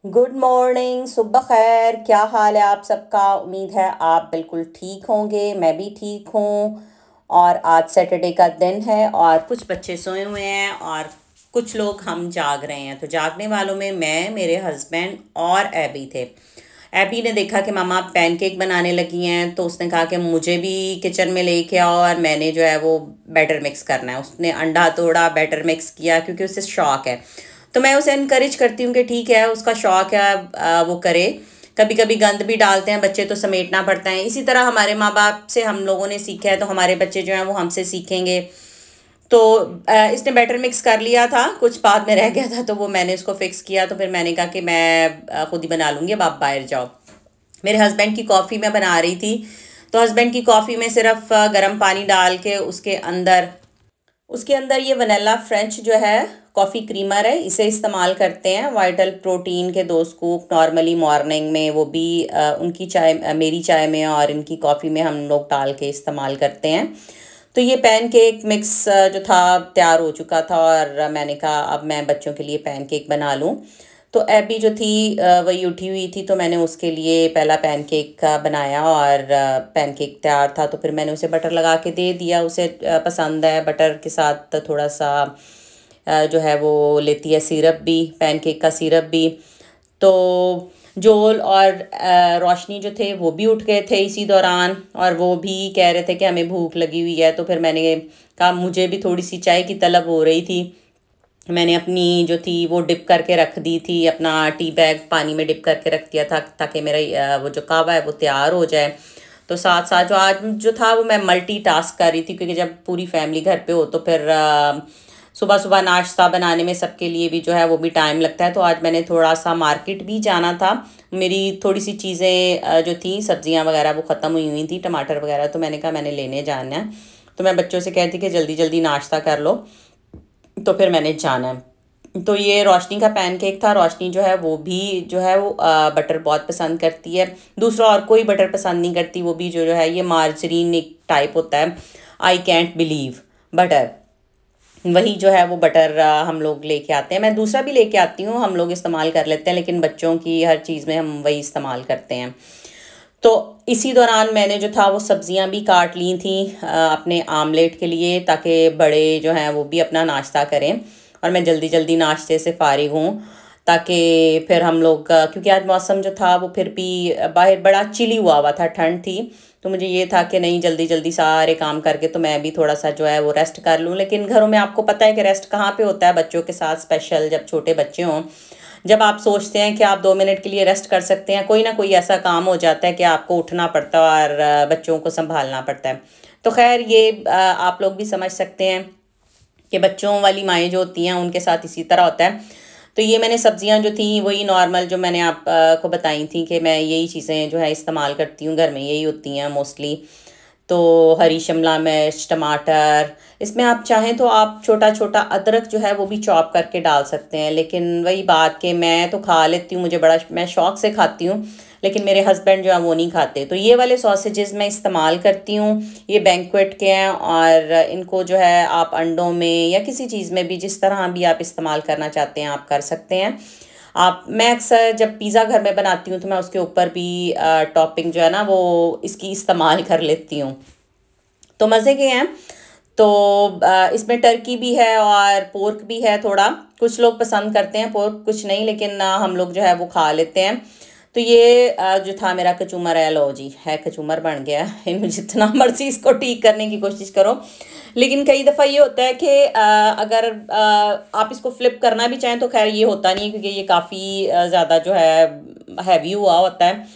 Good morning, सुबह खैर। क्या हाल है आप सबका? उम्मीद है आप बिल्कुल ठीक होंगे। मैं भी ठीक हूँ। और आज सैटरडे का दिन है और कुछ बच्चे सोए हुए हैं और कुछ लोग हम जाग रहे हैं। तो जागने वालों में मैं, मेरे हस्बैंड और एबी थे। एबी ने देखा कि मामा पैनकेक बनाने लगी हैं, तो उसने कहा कि मुझे भी किचन में लेके आओ और मैंने जो है वो बैटर मिक्स करना है। उसने अंडा तोड़ा, बैटर मिक्स किया, क्योंकि उसे शौक है। तो मैं उसे इनकरेज करती हूँ कि ठीक है, उसका शौक है, वो करे। कभी कभी गंद भी डालते हैं बच्चे, तो समेटना पड़ता है। इसी तरह हमारे माँ बाप से हम लोगों ने सीखा है, तो हमारे बच्चे जो हैं वो हमसे सीखेंगे। तो इसने बैटर मिक्स कर लिया था, कुछ बाद में रह गया था, तो वो मैंने उसको फिक्स किया। तो फिर मैंने कहा कि मैं खुद ही बना लूँगी, अब आप बाहर जाओ। मेरे हस्बैंड की कॉफ़ी मैं बना रही थी। तो हस्बैंड की कॉफ़ी में सिर्फ गर्म पानी डाल के उसके अंदर ये वनीला फ्रेंच जो है कॉफ़ी क्रीमर है, इसे इस्तेमाल करते हैं। वाइटल प्रोटीन के 2 स्कूप नॉर्मली मॉर्निंग में, वो भी उनकी चाय, मेरी चाय में और इनकी कॉफ़ी में हम लोग डाल के इस्तेमाल करते हैं। तो ये पैनकेक मिक्स जो था तैयार हो चुका था, और मैंने कहा अब मैं बच्चों के लिए पैनकेक बना लूँ। तो एबी जो थी वही उठी हुई थी, तो मैंने उसके लिए पहला पैनकेक का बनाया और पैनकेक तैयार था। तो फिर मैंने उसे बटर लगा के दे दिया। उसे पसंद है बटर के साथ थोड़ा सा जो है वो लेती है सिरप भी, पैनकेक का सिरप भी। तो जोल और रोशनी जो थे वो भी उठ गए थे इसी दौरान, और वो भी कह रहे थे कि हमें भूख लगी हुई है। तो फिर मैंने कहा मुझे भी थोड़ी सी चाय की तलब हो रही थी। मैंने अपनी जो थी वो डिप करके रख दी थी, अपना टी बैग पानी में डिप करके रख दिया था, ताकि मेरा वो जो कावा है वो तैयार हो जाए। तो साथ साथ जो आज जो था वो मैं मल्टी टास्क कर रही थी, क्योंकि जब पूरी फैमिली घर पे हो तो फिर सुबह सुबह नाश्ता बनाने में सबके लिए भी जो है वो भी टाइम लगता है। तो आज मैंने थोड़ा सा मार्केट भी जाना था। मेरी थोड़ी सी चीज़ें जो थी, सब्जियां वगैरह वो ख़त्म हुई हुई थी, टमाटर वगैरह, तो मैंने कहा मैंने लेने जाना है। तो मैं बच्चों से कहती कि जल्दी जल्दी नाश्ता कर लो, तो फिर मैंने जाना है। तो ये रोशनी का पैनकेक था। रोशनी जो है वो भी जो है वो बटर बहुत पसंद करती है। दूसरा और कोई बटर पसंद नहीं करती। वो भी जो है ये मार्जरीन एक टाइप होता है, आई कैंट बिलीव बटर, वही जो है वो बटर हम लोग लेके आते हैं। मैं दूसरा भी लेके आती हूँ, हम लोग इस्तेमाल कर लेते हैं, लेकिन बच्चों की हर चीज़ में हम वही इस्तेमाल करते हैं। तो इसी दौरान मैंने जो था वो सब्जियां भी काट ली थी अपने आमलेट के लिए, ताकि बड़े जो हैं वो भी अपना नाश्ता करें और मैं जल्दी जल्दी नाश्ते से फारिग हूँ। ताकि फिर हम लोग क्योंकि आज मौसम जो था वो फिर भी बाहर बड़ा चिली हुआ हुआ था, ठंड थी। तो मुझे ये था कि नहीं, जल्दी जल्दी सारे काम करके तो मैं भी थोड़ा सा जो है वो रेस्ट कर लूँ। लेकिन घरों में आपको पता है कि रेस्ट कहाँ पे होता है बच्चों के साथ, स्पेशल जब छोटे बच्चे हों। जब आप सोचते हैं कि आप 2 मिनट के लिए रेस्ट कर सकते हैं, कोई ना कोई ऐसा काम हो जाता है कि आपको उठना पड़ता है और बच्चों को संभालना पड़ता है। तो खैर ये आप लोग भी समझ सकते हैं कि बच्चों वाली माएँ जो होती हैं उनके साथ इसी तरह होता है। तो ये मैंने सब्जियां जो थी वही नॉर्मल जो मैंने आप को बताई थी कि मैं यही चीज़ें जो है इस्तेमाल करती हूँ, घर में यही होती हैं मोस्टली। तो हरी शिमला मिर्च, टमाटर, इसमें आप चाहें तो आप छोटा छोटा अदरक जो है वो भी चॉप करके डाल सकते हैं। लेकिन वही बात कि मैं तो खा लेती हूँ, मुझे बड़ा, मैं शौक से खाती हूँ, लेकिन मेरे हस्बैंड जो है वो नहीं खाते। तो ये वाले सॉसेजेस मैं इस्तेमाल करती हूँ। ये बैंक्वेट के हैं और इनको जो है आप अंडों में या किसी चीज़ में भी, जिस तरह भी आप इस्तेमाल करना चाहते हैं आप कर सकते हैं। आप मैं अक्सर जब पिज़्ज़ा घर में बनाती हूँ तो मैं उसके ऊपर भी टॉपिंग जो है ना वो इसकी इस्तेमाल कर लेती हूँ। तो मज़े के हैं। तो इसमें टर्की भी है और पोर्क भी है थोड़ा। कुछ लोग पसंद करते हैं पोर्क, कुछ नहीं, लेकिन हम लोग जो है वो खा लेते हैं। तो ये जो था मेरा कचूमर है, लो जी है, कचूमर बन गया है। इनमें जितना मर्जी इसको ठीक करने की कोशिश करो, लेकिन कई दफ़ा ये होता है कि अगर आप इसको फ्लिप करना भी चाहें तो खैर ये होता नहीं है, क्योंकि ये काफ़ी ज़्यादा जो है हैवी हुआ होता है।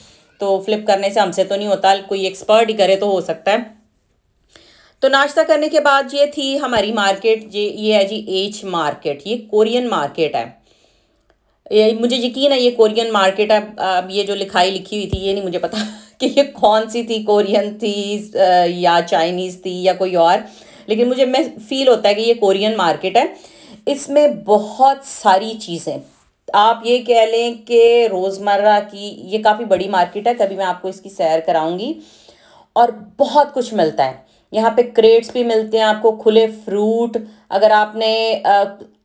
तो फ्लिप करने से हमसे तो नहीं होता, कोई एक्सपर्ट ही करे तो हो सकता है। तो नाश्ता करने के बाद ये थी हमारी मार्केट, ये है जी एच मार्केट, ये कोरियन मार्केट है। ये मुझे यकीन है ये कोरियन मार्केट है। अब ये जो लिखाई लिखी हुई थी ये नहीं मुझे पता कि ये कौन सी थी, कोरियन थी या चाइनीज़ थी या कोई और, लेकिन मुझे मैं फील होता है कि ये कोरियन मार्केट है। इसमें बहुत सारी चीज़ें, आप ये कह लें कि रोज़मर्रा की, ये काफ़ी बड़ी मार्केट है, कभी मैं आपको इसकी सैर कराऊंगी। और बहुत कुछ मिलता है। यहाँ पे क्रेट्स भी मिलते हैं आपको, खुले फ्रूट। अगर आपने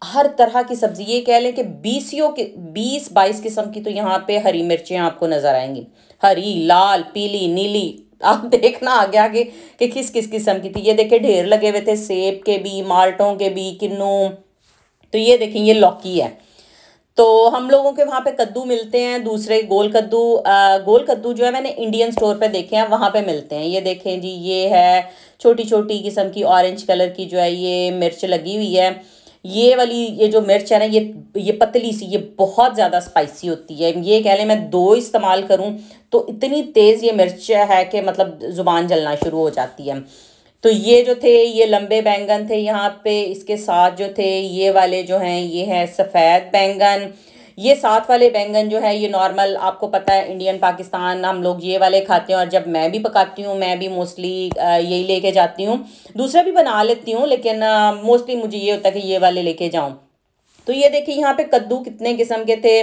हर तरह की सब्जी, ये कह लें कि 20-22 किस्म की तो यहाँ पे हरी मिर्चें आपको नज़र आएंगी। हरी, लाल, पीली, नीली। आप देखना आगे आगे कि किस किस किस्म की थी। ये देखिए ढेर लगे हुए थे सेब के भी, माल्टों के भी, किन्नू। तो ये देखें, ये लौकी है। तो हम लोगों के वहाँ पे कद्दू मिलते हैं दूसरे, गोल कद्दू। गोल कद्दू जो है मैंने इंडियन स्टोर पे देखे हैं, वहाँ पे मिलते हैं। ये देखें जी, ये है छोटी छोटी किस्म की ऑरेंज कलर की जो है ये मिर्च लगी हुई है। ये वाली, ये जो मिर्च है ना, ये पतली सी, ये बहुत ज़्यादा स्पाइसी होती है। ये कह लें मैं दो इस्तेमाल करूँ तो इतनी तेज़ ये मिर्च है कि मतलब ज़ुबान जलना शुरू हो जाती है। तो ये जो थे, ये लंबे बैंगन थे यहाँ पे। इसके साथ जो थे ये वाले जो हैं, ये हैं सफ़ेद बैंगन। ये साथ वाले बैंगन जो है ये नॉर्मल, आपको पता है इंडियन पाकिस्तान हम लोग ये वाले खाते हैं। और जब मैं भी पकाती हूँ, मैं भी मोस्टली यही लेके जाती हूँ। दूसरा भी बना लेती हूँ, लेकिन मोस्टली मुझे ये होता है कि ये वाले लेके जाऊँ। तो ये देखिए यहाँ पे कद्दू कितने किस्म के थे।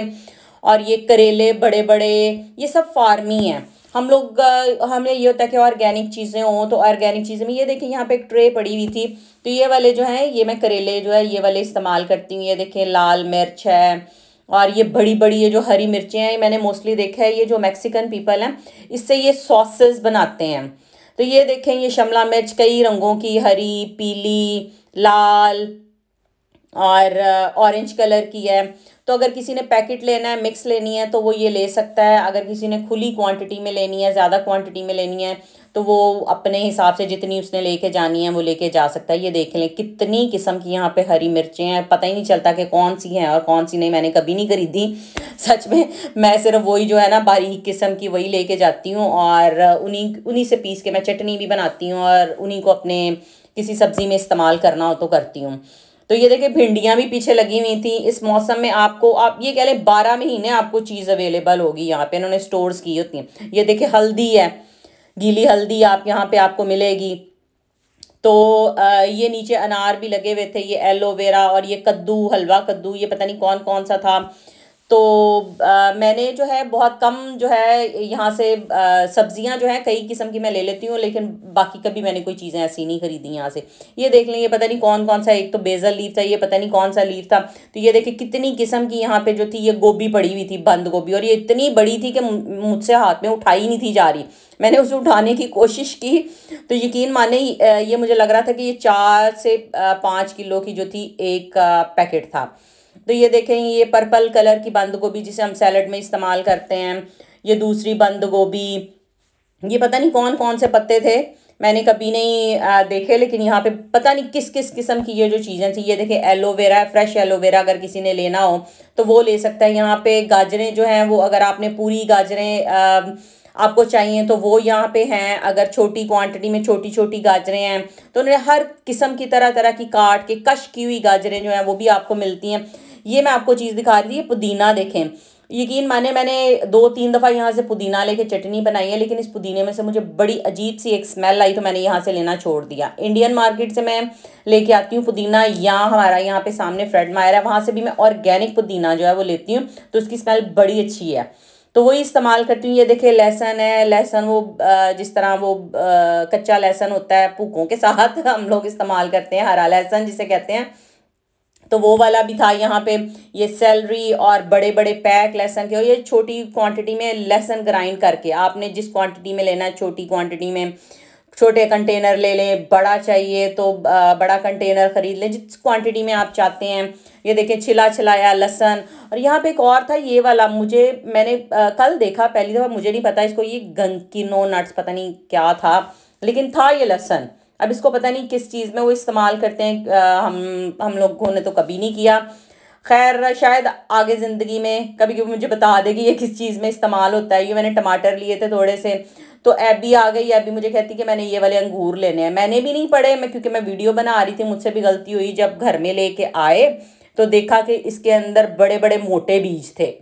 और ये करेले बड़े बड़े, ये सब फार्मी हैं। हम लोग हमें ये होता है कि ऑर्गेनिक चीज़ें हों, तो ऑर्गेनिक चीज़ें में ये देखिए यहाँ पे एक ट्रे पड़ी हुई थी। तो ये वाले जो हैं, ये मैं करेले जो है ये वाले इस्तेमाल करती हूँ। ये देखिए लाल मिर्च है। और ये बड़ी बड़ी ये जो हरी मिर्चें हैं, मैंने मोस्टली देखा है ये जो मैक्सिकन पीपल हैं, इससे ये सॉसेस बनाते हैं। तो ये देखें, ये शिमला मिर्च कई रंगों की, हरी, पीली, लाल और ऑरेंज कलर की है। तो अगर किसी ने पैकेट लेना है, मिक्स लेनी है, तो वो ये ले सकता है। अगर किसी ने खुली क्वांटिटी में लेनी है, ज़्यादा क्वांटिटी में लेनी है, तो वो अपने हिसाब से जितनी उसने लेके जानी है वो लेके जा सकता है। ये देख लें कितनी किस्म की यहाँ पे हरी मिर्चें हैं, पता ही नहीं चलता कि कौन सी हैं और कौन सी नहीं। मैंने कभी नहीं खरीदी सच में। मैं सिर्फ वही जो है ना बारीक किस्म की वही लेके जाती हूँ, और उन्हीं उन्हीं से पीस के मैं चटनी भी बनाती हूँ, और उन्हीं को अपने किसी सब्ज़ी में इस्तेमाल करना हो तो करती हूँ। तो ये देखिए भिंडियाँ भी पीछे लगी हुई थी। इस मौसम में आपको, आप ये कह लें 12 महीने आपको चीज़ अवेलेबल होगी यहाँ पे, इन्होंने स्टोर्स की होती हैं। ये देखिए हल्दी है, गीली हल्दी आप यहाँ पे आपको मिलेगी। तो ये नीचे अनार भी लगे हुए थे, ये एलोवेरा, और ये कद्दू, हलवा कद्दू, ये पता नहीं कौन कौन सा था। तो मैंने जो है बहुत कम जो है यहाँ से सब्जियां जो है कई किस्म की मैं ले लेती हूँ, लेकिन बाकी कभी मैंने कोई चीज़ें ऐसी नहीं खरीदी यहाँ से। ये देख लें, ये पता नहीं कौन कौन सा, एक तो बेजल लीफ था, ये पता नहीं कौन सा लीफ था। तो ये देखिए कितनी किस्म की यहाँ पे जो थी, ये गोभी पड़ी हुई थी, बंद गोभी, और ये इतनी बड़ी थी कि मुझसे हाथ में उठाई नहीं थी जा रही। मैंने उसे उठाने की कोशिश की तो यकीन माने ये मुझे लग रहा था कि ये 4 से 5 किलो की जो थी एक पैकेट था। तो ये देखें, ये पर्पल कलर की बंद गोभी जिसे हम सैलड में इस्तेमाल करते हैं। ये दूसरी बंद गोभी, ये पता नहीं कौन कौन से पत्ते थे, मैंने कभी नहीं देखे, लेकिन यहाँ पे पता नहीं किस किस किस्म की ये जो चीज़ें थी। ये देखिए एलोवेरा, फ्रेश एलोवेरा अगर किसी ने लेना हो तो वो ले सकता है। यहाँ पे गाजरें जो हैं वो, अगर आपने पूरी गाजरें आपको चाहिए तो वो यहाँ पे हैं। अगर छोटी क्वांटिटी में छोटी छोटी गाजरें हैं तो उन्हें हर किस्म की तरह तरह की काट के कश की हुई गाजरें जो हैं वो भी आपको मिलती हैं। ये मैं आपको चीज़ दिखा रही थी, ये पुदीना देखें। यकीन माने मैंने 2-3 दफ़ा यहाँ से पुदीना लेके चटनी बनाई है, लेकिन इस पुदीने में से मुझे बड़ी अजीब सी एक स्मेल आई, तो मैंने यहाँ से लेना छोड़ दिया। इंडियन मार्केट से मैं लेके आती हूँ पुदीना, यहाँ हमारा यहाँ पे सामने फ्रेड मायर है, वहाँ से भी मैं ऑर्गेनिक पुदीना जो है वो लेती हूँ, तो उसकी स्मेल बड़ी अच्छी है, तो वही इस्तेमाल करती हूँ। ये देखिए लहसुन है, लहसुन वो जिस तरह वो कच्चा लहसुन होता है भूखों के साथ हम लोग इस्तेमाल करते हैं, हरा लहसुन जिसे कहते हैं, तो वो वाला भी था यहाँ पे। ये सैलरी और बड़े बड़े पैक लहसुन के, और ये छोटी क्वांटिटी में लहसुन ग्राइंड करके, आपने जिस क्वांटिटी में लेना है छोटी क्वांटिटी में छोटे कंटेनर ले लें, बड़ा चाहिए तो बड़ा कंटेनर ख़रीद लें, जिस क्वांटिटी में आप चाहते हैं। ये देखें छिला छिलाया लहसुन। और यहाँ पे एक और था ये वाला, मैंने कल देखा पहली दफ़ा, मुझे नहीं पता इसको, ये गंकिनो नट्स पता नहीं क्या था, लेकिन था ये लहसुन। अब इसको पता नहीं किस चीज़ में वो इस्तेमाल करते हैं, हम लोगों ने तो कभी नहीं किया। खैर शायद आगे ज़िंदगी में कभी कभी मुझे बता देगी ये किस चीज़ में इस्तेमाल होता है। ये मैंने टमाटर लिए थे थोड़े से, तो एबी आ गई, एबी मुझे कहती कि मैंने ये वाले अंगूर लेने हैं। मैंने भी नहीं पढ़े, क्योंकि मैं वीडियो बना रही थी, मुझसे भी गलती हुई। जब घर में लेके आए तो देखा कि इसके अंदर बड़े बड़े मोटे बीज थे,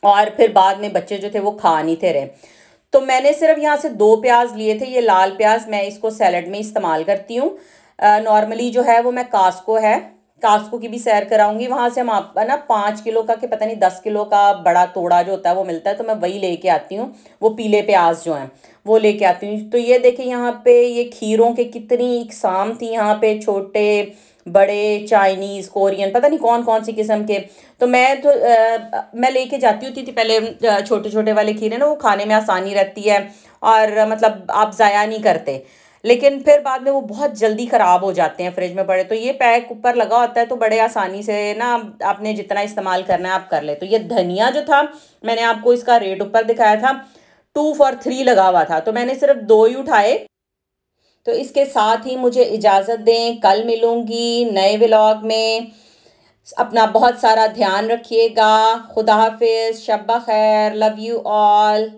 और फिर बाद में बच्चे जो थे वो खा नहीं थे रहे। तो मैंने सिर्फ यहाँ से 2 प्याज लिए थे, ये लाल प्याज, मैं इसको सैलड में इस्तेमाल करती हूँ। नॉर्मली जो है वो मैं कास्को है कास्को की भी सैर कराऊंगी। वहां से हम आप ना 5 किलो का कि पता नहीं 10 किलो का बड़ा तोड़ा जो होता है वो मिलता है, तो मैं वही लेके आती हूँ। वो पीले प्याज जो हैं वो लेके आती हूँ। तो ये देखिए यहाँ पे ये खीरों के कितनी इकसाम थी यहाँ पे, छोटे बड़े, चाइनीज, कोरियन, पता नहीं कौन कौन सी किस्म के। तो मैं लेके जाती होती थी पहले, छोटे छोटे वाले खीरे ना, वो खाने में आसानी रहती है और मतलब आप ज़ाया नहीं करते। लेकिन फिर बाद में वो बहुत जल्दी ख़राब हो जाते हैं फ्रिज में पड़े। तो ये पैक ऊपर लगा होता है तो बड़े आसानी से ना आपने जितना इस्तेमाल करना है आप कर ले। तो ये धनिया जो था, मैंने आपको इसका रेट ऊपर दिखाया था, 2 for 3 लगा हुआ था, तो मैंने सिर्फ 2 ही उठाए। तो इसके साथ ही मुझे इजाज़त दें, कल मिलूंगी नए व्लॉग में। अपना बहुत सारा ध्यान रखिएगा। खुदा हाफिज़, शब ब खैर, लव यू ऑल।